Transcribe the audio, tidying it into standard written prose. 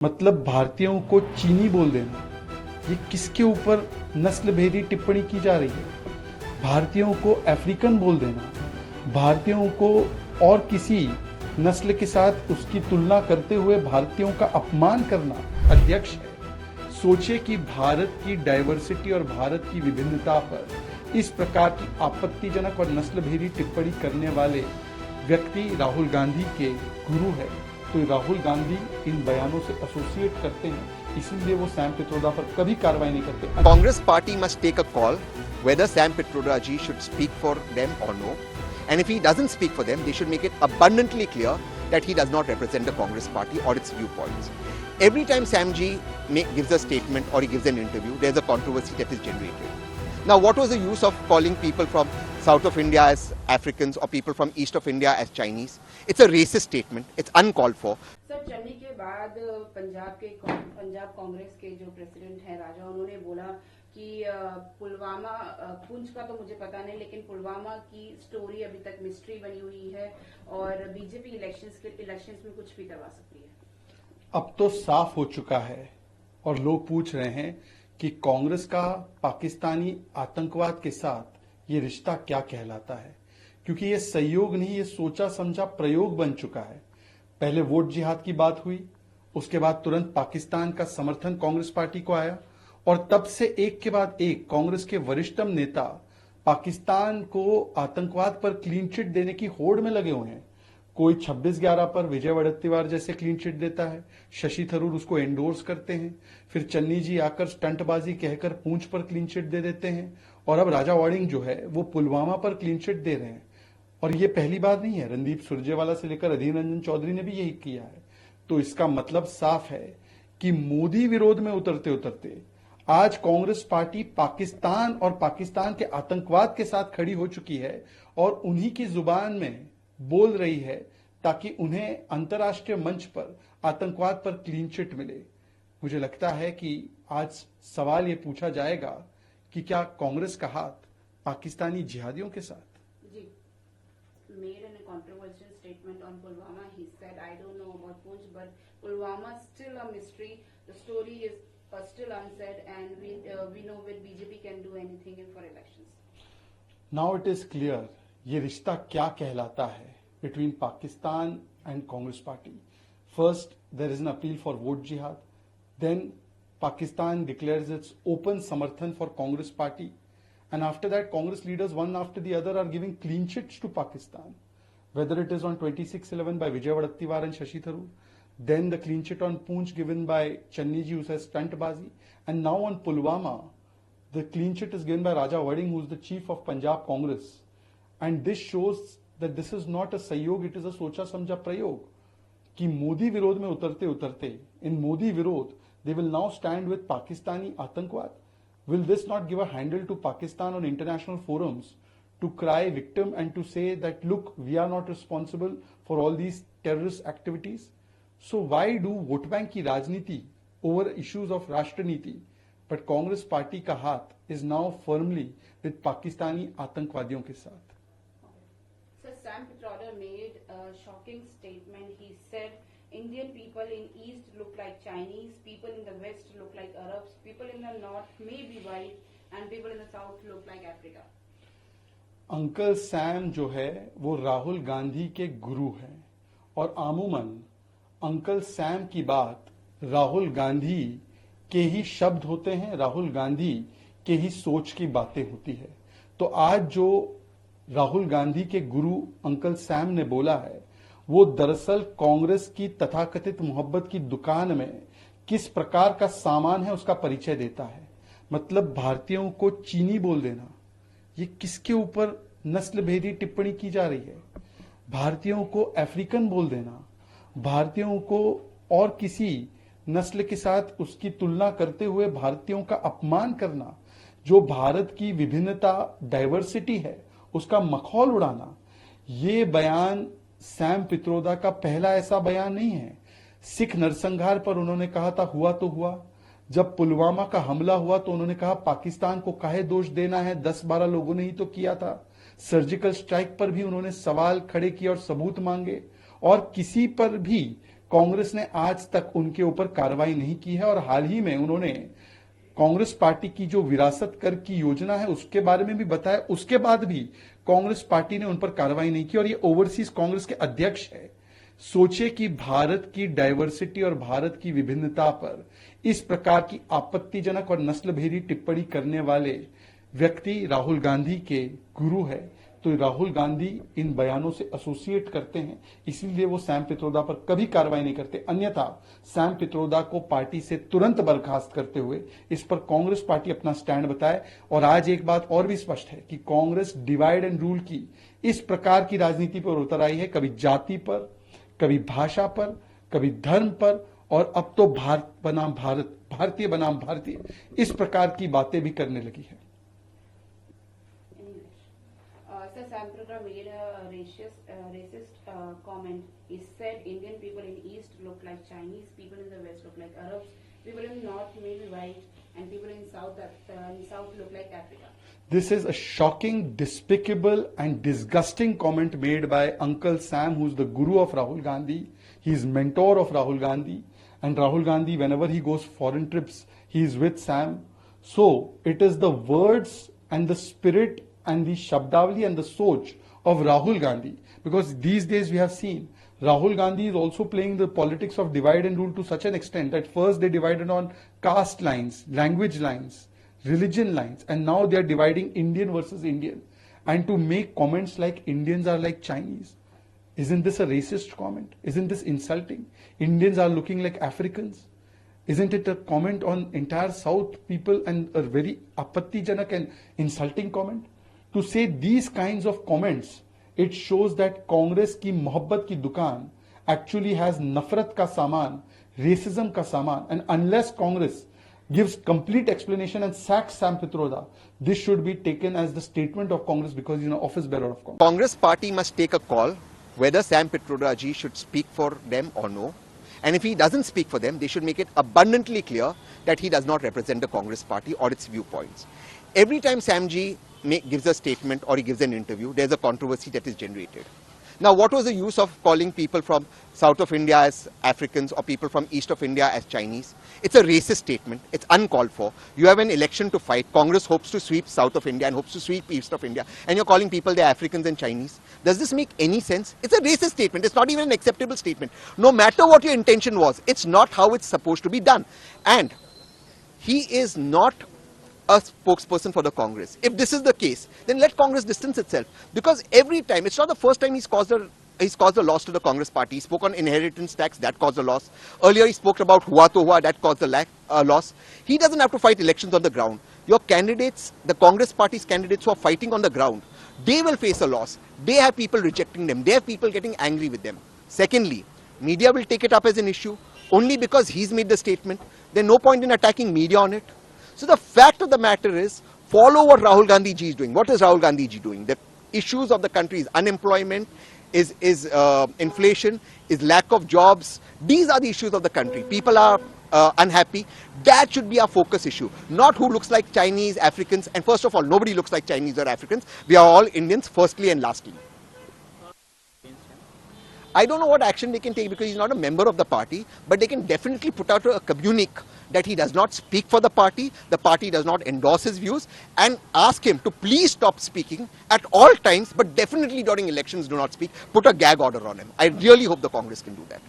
मतलब भारतीयों को चीनी बोल देना, ये किसके ऊपर नस्ल भेदी टिप्पणी की जा रही है। भारतीयों को अफ्रीकन बोल देना, भारतीयों को और किसी नस्ल के साथ उसकी तुलना करते हुए भारतीयों का अपमान करना अध्यक्ष है। सोचे कि भारत की डाइवर्सिटी और भारत की विभिन्नता पर इस प्रकार की आपत्तिजनक और नस्ल भेदी टिप्पणी करने वाले व्यक्ति राहुल गांधी के गुरु है। तो राहुल गांधी इन बयानों से एसोसिएट करते हैं, इसीलिए वो सैम पित्रोदा पर कभी कार्रवाई नहीं करते। Congress party must take a call whether Sam Pitroda ji should speak for them or no. And if he doesn't speak for them, they should make it abundantly clear that he does not represent the Congress party or its viewpoints. Every time Sam ji gives a statement or he gives an interview, there's a controversy that is generated. Now, what was the use of calling people from south of India as Africans or people from east of India as Chinese? It's a racist statement. It's uncalled for. Sir, Channi के बाद पंजाब कांग्रेस के जो president हैं राजा, उन्होंने बोला कि पुलवामा, पुंछ का तो मुझे पता नहीं, लेकिन पुलवामा की स्टोरी अभी तक मिस्ट्री बनी हुई है और बीजेपी इलेक्शंस में कुछ भी करवा सकती है। अब तो साफ हो चुका है और लोग पूछ रहे हैं कि कांग्रेस का पाकिस्तानी आतंकवाद के साथ ये रिश्ता क्या कहलाता है, क्योंकि ये सहयोग नहीं, ये सोचा समझा प्रयोग बन चुका है। पहले वोट जिहाद की बात हुई, उसके बाद तुरंत पाकिस्तान का समर्थन कांग्रेस पार्टी को आया और तब से एक के बाद एक कांग्रेस के वरिष्ठतम नेता पाकिस्तान को आतंकवाद पर क्लीन चिट देने की होड़ में लगे हुए हैं। कोई 26/11 पर विजय वड़त्तीवार जैसे क्लीन चिट देता है, शशि थरूर उसको एंडोर्स करते हैं, फिर चन्नी जी आकर स्टंटबाजी कहकर पूंछ पर क्लीन चिट दे देते हैं और अब राजा वाडिंग जो है वो पुलवामा पर क्लीन चिट दे रहे हैं। और ये पहली बात नहीं है, रणदीप सुरजेवाला से लेकर अधीर रंजन चौधरी ने भी यही किया है। तो इसका मतलब साफ है कि मोदी विरोध में उतरते उतरते आज कांग्रेस पार्टी पाकिस्तान और पाकिस्तान के आतंकवाद के साथ खड़ी हो चुकी है और उन्हीं की जुबान में बोल रही है ताकि उन्हें अंतर्राष्ट्रीय मंच पर आतंकवाद पर क्लीन चिट मिले। मुझे लगता है कि आज सवाल ये पूछा जाएगा कि क्या कांग्रेस का हाथ पाकिस्तानी जिहादियों के साथ। जी, made in a controversial statement on Pulwama, he said, I don't know about Poonch, but Pulwama still a mystery. The story is still unsaid, and we know that BJP can do anything for elections. Now it is clear ये रिश्ता क्या कहलाता है between Pakistan and Congress party. First, there is an appeal for vote jihad. Then Pakistan declares its open samarthan for Congress party. And after that, Congress leaders one after the other are giving clean chits to Pakistan. Whether it is on 26/11 by Vijay Vadattiyar and Shashi Tharoor, then the clean chit on Poonch given by Channi ji who says stuntbazi, and now on Pulwama, the clean chit is given by Raja Wading, who is the chief of Punjab Congress. And this shows that this is not a सहयोग, it is a सोचा समझा प्रयोग कि मोदी विरोध में उतरते उतरते इन मोदी विरोध they will now stand with Pakistani आतंकवाद. Will this not give a handle to Pakistan on international forums to cry victim and to say that look, we are not responsible for all these terrorist activities? So why do vote bank की राजनीति over issues of राष्ट्र नीति, but Congress party का हाथ is now firmly with Pakistani आतंकवादियों के साथ। So Sam Pitroda made a shocking statement. He said Indian people in East look like Chinese, people in the West look like Arabs, people in the North may be white, and people in the South look like Africa. Uncle Sam जो है वो राहुल गांधी के गुरु हैं और आमूमन uncle Sam की बात राहुल गांधी के ही शब्द होते हैं, राहुल गांधी के ही सोच की बातें होती है। तो आज जो राहुल गांधी के गुरु अंकल सैम ने बोला है वो दरअसल कांग्रेस की तथाकथित मोहब्बत की दुकान में किस प्रकार का सामान है उसका परिचय देता है। मतलब भारतीयों को चीनी बोल देना, ये किसके ऊपर नस्ल भेदी टिप्पणी की जा रही है। भारतीयों को अफ्रीकन बोल देना, भारतीयों को और किसी नस्ल के साथ उसकी तुलना करते हुए भारतीयों का अपमान करना, जो भारत की विभिन्नता डाइवर्सिटी है उसका मखौल उड़ाना, ये बयान सैम पित्रोदा का पहला ऐसा बयान नहीं है। सिख नरसंहार पर उन्होंने कहा था हुआ तो हुआ, जब पुलवामा का हमला हुआ तो उन्होंने कहा पाकिस्तान को काहे दोष देना है, 10-12 लोगों ने ही तो किया था। सर्जिकल स्ट्राइक पर भी उन्होंने सवाल खड़े किए और सबूत मांगे और किसी पर भी कांग्रेस ने आज तक उनके ऊपर कार्रवाई नहीं की है और हाल ही में उन्होंने कांग्रेस पार्टी की जो विरासत कर की योजना है उसके बारे में भी बताया। उसके बाद भी कांग्रेस पार्टी ने उन पर कार्रवाई नहीं की और ये ओवरसीज कांग्रेस के अध्यक्ष है। सोचे कि भारत की डाइवर्सिटी और भारत की विभिन्नता पर इस प्रकार की आपत्तिजनक और नस्लभेदी टिप्पणी करने वाले व्यक्ति राहुल गांधी के गुरु है, तो राहुल गांधी इन बयानों से एसोसिएट करते हैं, इसीलिए वो सैम पित्रोदा पर कभी कार्रवाई नहीं करते। अन्यथा सैम पित्रोदा को पार्टी से तुरंत बर्खास्त करते हुए इस पर कांग्रेस पार्टी अपना स्टैंड बताए। और आज एक बात और भी स्पष्ट है कि कांग्रेस डिवाइड एंड रूल की इस प्रकार की राजनीति पर उतर आई है, कभी जाति पर, कभी भाषा पर, कभी धर्म पर, और अब तो भारत बनाम भारत, भारतीय बनाम भारतीय, इस प्रकार की बातें भी करने लगी है। Sir, Sam Pitroda made a racist comment. He said Indian people in East look like Chinese, people in the West look like Arabs, people in North may be white, and people in South look like Africa. This is a shocking, despicable, and disgusting comment made by Uncle Sam, who's the guru of Rahul Gandhi. He's mentor of Rahul Gandhi, and Rahul Gandhi, whenever he goes foreign trips, he's with Sam. So it is the words and the spirit and the Shabdavali and the Soch of Rahul Gandhi, because these days we have seen Rahul Gandhi is also playing the politics of divide and rule to such an extent that first they divided on caste lines, language lines, religion lines, and now they are dividing Indian versus Indian. And to make comments like Indians are like Chinese, isn't this a racist comment? Isn't this insulting? Indians are looking like Africans. Isn't it a comment on entire South people and a very apattijanak and insulting comment? To say these kinds of comments, it shows that Congress की मोहब्बत की दुकान actually has नफरत का सामान, racism का सामान, and unless Congress gives complete explanation and sacks Sam Pitroda, this should be taken as the statement of Congress because he's an office bearer of Congress. Congress party must take a call whether Sam Pitroda ji should speak for them or no. And if he doesn't speak for them, they should make it abundantly clear that he does not represent the Congress party or its viewpoints. Every time Samji gives a statement or he gives an interview, there's a controversy that is generated. Now, what was the use of calling people from south of India as Africans or people from east of India as Chinese? It's a racist statement. It's uncalled for. You have an election to fight. Congress hopes to sweep south of India and hopes to sweep east of India. And you're calling people they're Africans and Chinese. Does this make any sense? It's a racist statement. It's not even an acceptable statement. No matter what your intention was, it's not how it's supposed to be done. And he is not a spokesperson for the Congress. If this is the case, then let Congress distance itself. Because every time, it's not the first time he's caused a loss to the Congress party. He spoke on inheritance tax, that caused a loss. Earlier he spoke about Hua to Hua, that caused a loss. He doesn't have to fight elections on the ground. Your candidates, the Congress party's candidates who are fighting on the ground, they will face a loss. They have people rejecting them. They have people getting angry with them. Secondly, media will take it up as an issue only because he's made the statement. There's no point in attacking media on it. So the fact of the matter is, follow what Rahul Gandhi ji is doing. What is Rahul Gandhi ji doing? The issues of the country is unemployment, is inflation, is lack of jobs. These are the issues of the country. People are unhappy. That should be our focus issue. Not who looks like Chinese, Africans. And first of all, nobody looks like Chinese or Africans. We are all Indians, firstly and lastly. I don't know what action they can take because he's not a member of the party, but they can definitely put out a communique that he does not speak for the party does not endorse his views, and ask him to please stop speaking at all times, but definitely during elections do not speak. Put a gag order on him. I really hope the Congress can do that.